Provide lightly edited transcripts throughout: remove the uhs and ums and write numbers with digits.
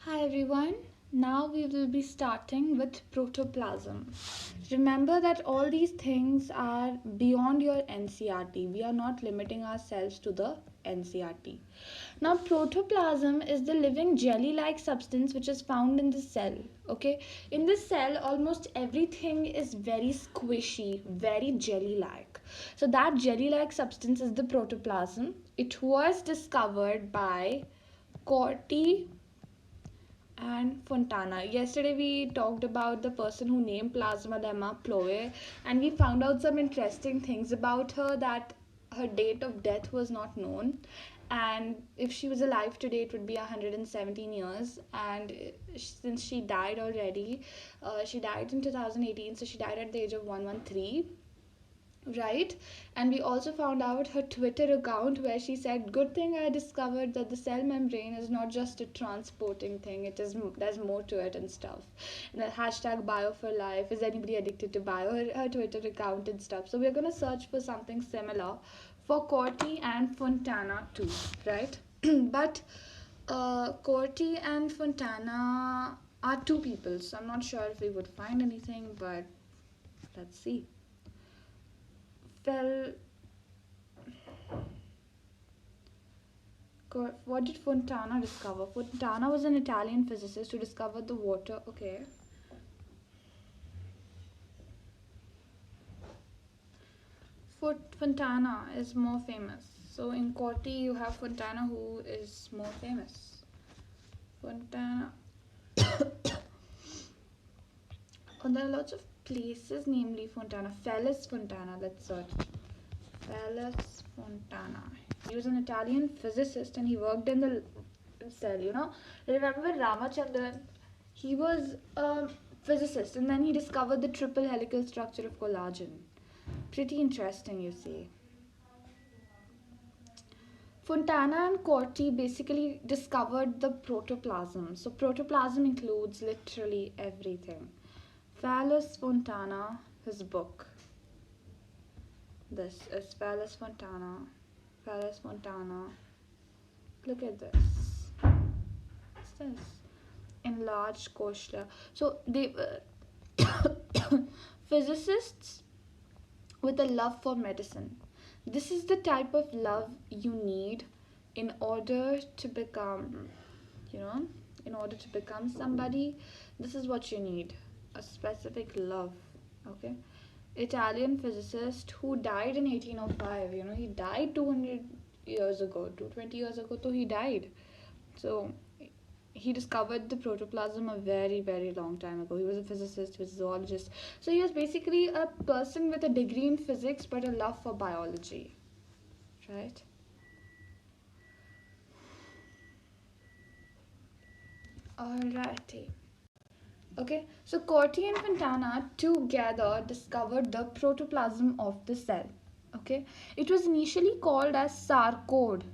Hi everyone. Now we will be starting with protoplasm. Remember that all these things are beyond your NCRT. We are not limiting ourselves to the NCRT. Now, protoplasm is the living jelly like substance which is found in the cell. Okay, in the cell, almost everything is very squishy, very jelly like. So, that jelly like substance is the protoplasm. It was discovered by Corti and Fontana. Yesterday we talked about the person who named Plasma Lemma Ploe, and we found out some interesting things about her, that her date of death was not known, and if she was alive today it would be 117 years, and since she died already, she died in 2018, so she died at the age of 113, right? And we also found out her Twitter account where she said, good thing I discovered that the cell membrane is not just a transporting thing, it is, there's more to it and stuff. And the hashtag bio for life, is anybody addicted to bio, her Twitter account and stuff. So we're going to search for something similar for Corti and Fontana too, right? But Corti and Fontana are two people, so I'm not sure if we would find anything, but let's see. Well, what did Fontana discover? Fontana was an Italian physicist who discovered the water. Okay. Fontana is more famous. So in Corti, you have Fontana, who is more famous. Fontana. Oh, there are lots of places, namely Fontana. Felis Fontana. Let's search. Felis Fontana. He was an Italian physicist and he worked in the cell, Remember Ramachandran? He was a physicist and then he discovered the triple helical structure of collagen. Pretty interesting, you see. Fontana and Corti basically discovered the protoplasm. So, protoplasm includes literally everything. Fallis Fontana, his book. This is Fallis Fontana. Fallis Fontana. Look at this. What's this? Enlarged cochlea. So they physicists with a love for medicine. This is the type of love you need in order to become, in order to become somebody. This is what you need, a specific love. Okay, Italian physicist who died in 1805. He died 200 years ago, 220 years ago. So he died. So he discovered the protoplasm a very, very long time ago. He was a physicist, he was a zoologist. So he was basically a person with a degree in physics but a love for biology, right? Alrighty. Okay, so Corti and Fontana together discovered the protoplasm of the cell. Okay, it was initially called as sarcode.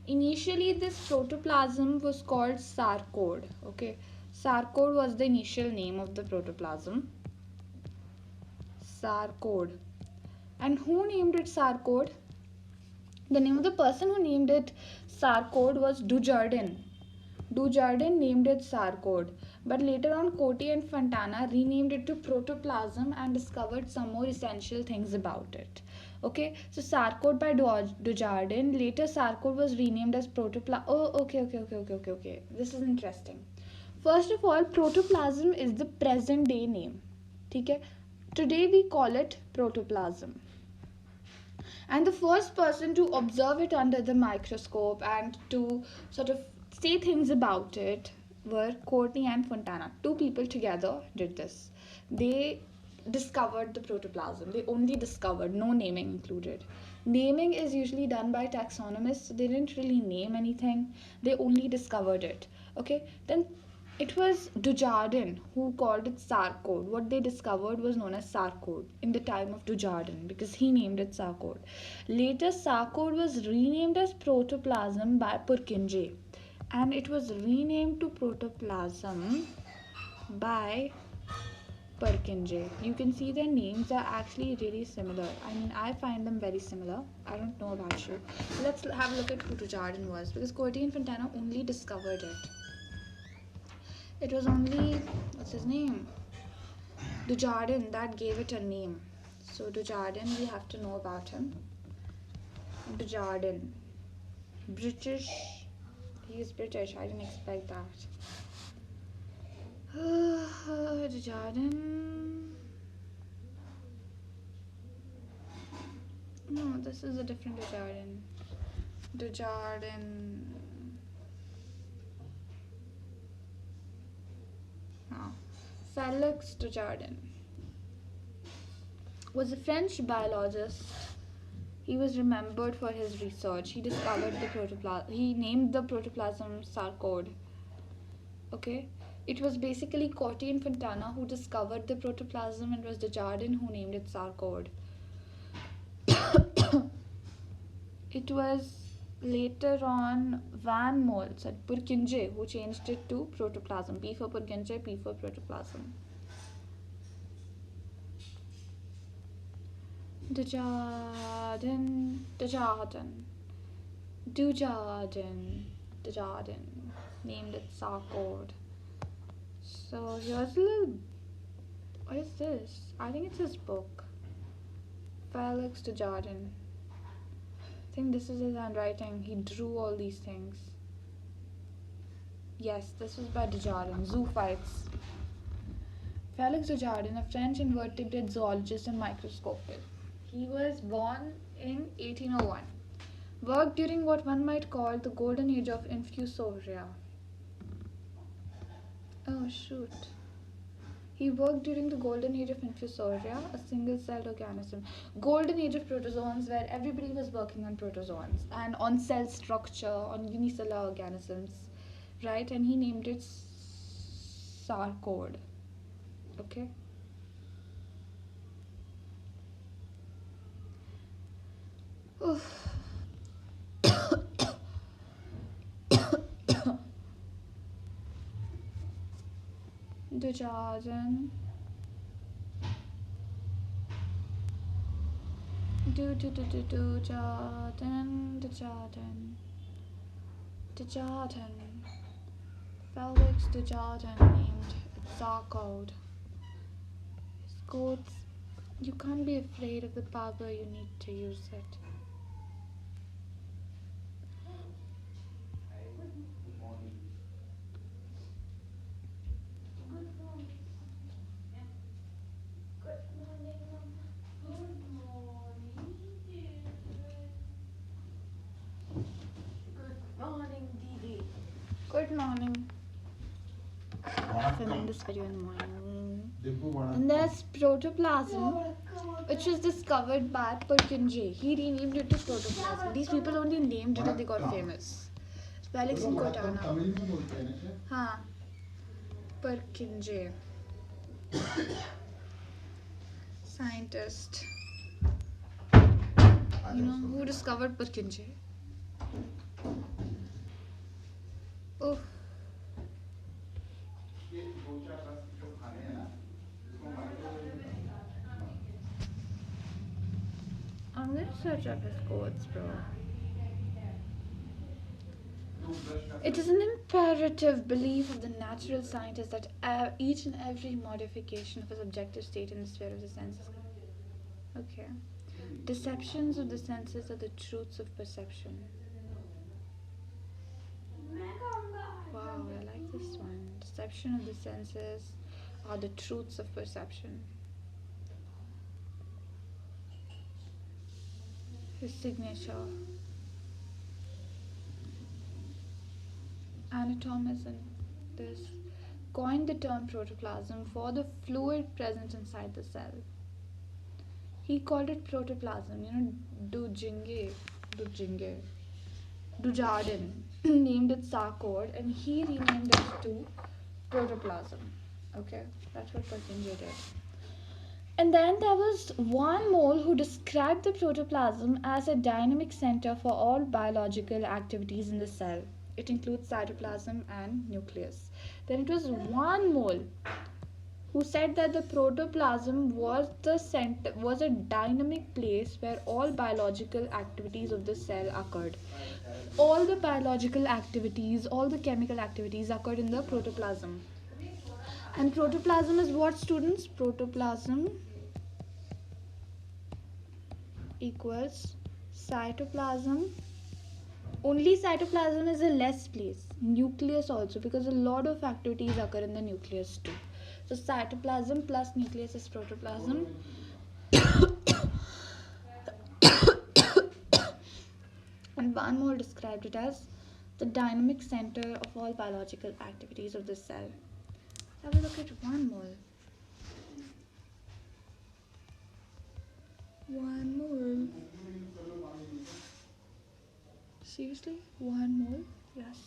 Initially, this protoplasm was called sarcode. Okay, sarcode was the initial name of the protoplasm. Sarcode. And who named it sarcode? The name of the person who named it sarcode was Dujardin. Dujardin named it sarcode, but later on Corti and Fontana renamed it to protoplasm and discovered some more essential things about it. Okay, so sarcode by Dujardin. Later sarcode was renamed as protoplasm. Oh, okay. This is interesting. First of all, protoplasm is the present day name. Okay, today we call it protoplasm. And the first person to observe it under the microscope and to sort of say things about it were Courtney and Fontana. Two people together did this. They discovered the protoplasm. They only discovered, no naming included. Naming is usually done by taxonomists, so they didn't really name anything. They only discovered it. Okay, then it was Dujardin who called it sarcode. What they discovered was known as sarcode in the time of Dujardin because he named it sarcode. Later, sarcode was renamed as protoplasm by Purkinje, and it was renamed to protoplasm by Purkinje. You can see their names are actually really similar. I mean, I find them very similar. I don't know about you. Let's have a look at who Dujardin was because Corti and Fontana only discovered it. It was only, what's his name? Dujardin that gave it a name. So Dujardin, we have to know about him. Dujardin. British. He is British. I didn't expect that. Dujardin. No, this is a different Dujardin. Dujardin. Oh. Felix Dujardin was a French biologist. He was remembered for his research. He discovered the protoplasm. He named the protoplasm sarcode. Okay, it was basically Corti and Fontana who discovered the protoplasm, and it was Dujardin who named it sarcode. It was later on Van Mols at Purkinje who changed it to protoplasm. P for Purkinje, P for protoplasm. Dujardin named it sarcode. So here's a little, what is this? I think it's his book. Felix Dujardin. I think this is his handwriting. He drew all these things. Yes, this was by Dujardin. Zoophytes. Felix Dujardin, a French invertebrate zoologist and microscopist. He was born in 1801. Worked during what one might call the golden age of infusoria. Oh shoot. He worked during the golden age of infusoria, a single-celled organism. Golden age of protozoans, where everybody was working on protozoans and on cell structure, on unicellular organisms, right? And he named it sarcode. Okay. Oof. Dujardin. Dujardin. Felix Dujardin named sarcode. His codes. You can't be afraid of the power, you need to use it. Good morning. I'm filming this video in the morning. And there's protoplasm, which was discovered by Purkinje. He renamed it to protoplasm. These people only named it and they got famous. Felix and Cortana. Huh. Purkinje. Scientist. You know who discovered Purkinje? Oh. I'm gonna search up his codes, bro. It is an imperative belief of the natural scientist that each and every modification of a subjective state in the sphere of the senses. Okay. Deceptions of the senses are the truths of perception. Wow, I like this one. Deception of the senses are the truths of perception. His signature. Anatomist this coined the term protoplasm for the fluid present inside the cell. He called it protoplasm. You know, Dujardin named it sarcode, and he renamed it to protoplasm. Okay, that's what Purkinje did. And then there was one mole who described the protoplasm as a dynamic center for all biological activities in the cell. It includes cytoplasm and nucleus. Then it was one mole who said that the protoplasm was a dynamic place where all biological activities of the cell occurred. All the biological activities, all the chemical activities occurred in the protoplasm. And protoplasm is what, students? Protoplasm equals cytoplasm. Only cytoplasm is a less place. Nucleus also, because a lot of activities occur in the nucleus too. So cytoplasm plus nucleus is protoplasm. And Van Moore described it as the dynamic center of all biological activities of the cell. Have a look at Van Moore. One more. Seriously? One more? Yes.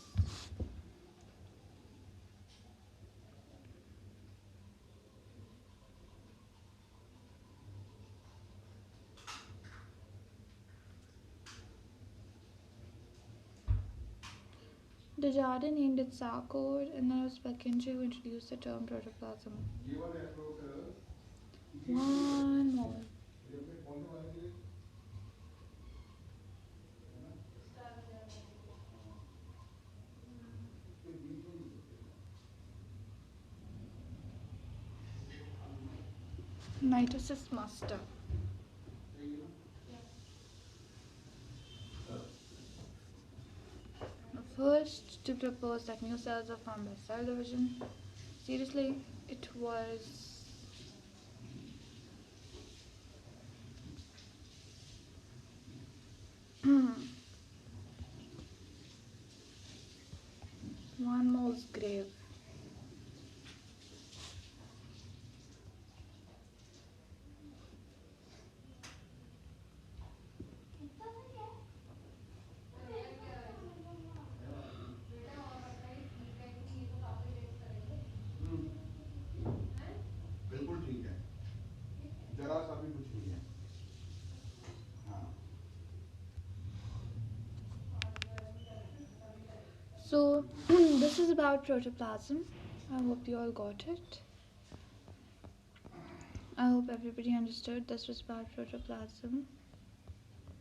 Desjardins named it sarcode, and then it was Purkinje who introduced the term protoplasm. One more. Mitosis master. The first to propose that new cells are formed by cell division. Seriously, it was Van Moore's grave. बिल्कुल ठीक है जरा सा भी कुछ नहीं है हाँ So, this is about protoplasm. I hope you all got it. I hope everybody understood this was about protoplasm.